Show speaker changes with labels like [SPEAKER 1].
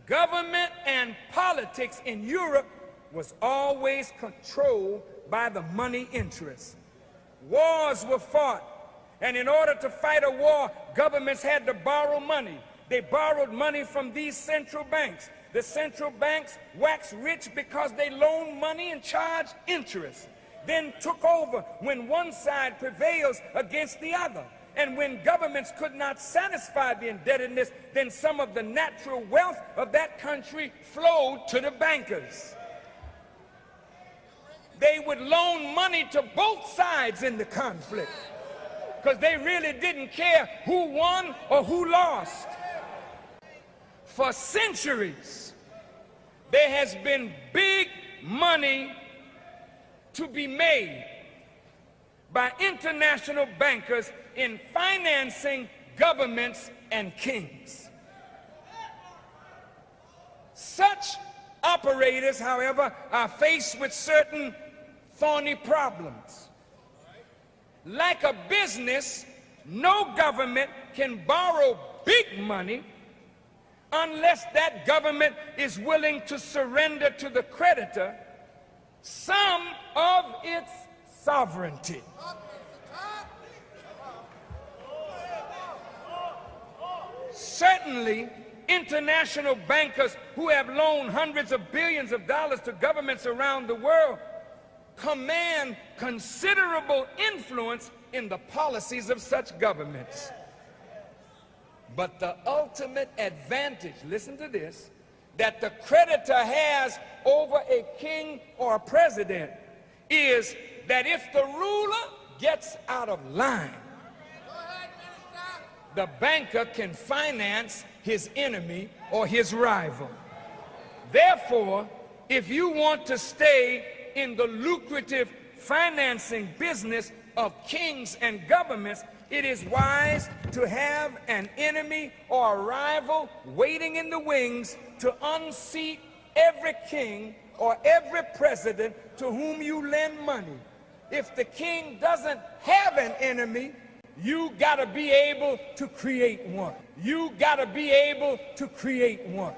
[SPEAKER 1] Government and politics in Europe was always controlled by the money interests. Wars were fought, and in order to fight a war, governments had to borrow money. They borrowed money from these central banks. The central banks waxed rich because they loaned money and charged interest, then took over when one side prevails against the other. And when governments could not satisfy the indebtedness, then some of the natural wealth of that country flowed to the bankers. They would loan money to both sides in the conflict because they really didn't care who won or who lost. For centuries, there has been big money to be made by international bankers in financing governments and kings. Such operators, however, are faced with certain thorny problems. Like a business, no government can borrow big money unless that government is willing to surrender to the creditor some of its sovereignty. Certainly, international bankers who have loaned hundreds of billions of dollars to governments around the world command considerable influence in the policies of such governments. But the ultimate advantage, listen to this, that the creditor has over a king or a president is that if the ruler gets out of line, the banker can finance his enemy or his rival. Therefore, if you want to stay in the lucrative financing business of kings and governments, it is wise to have an enemy or a rival waiting in the wings to unseat every king or every president to whom you lend money. If the king doesn't have an enemy, you gotta be able to create one. You gotta be able to create one.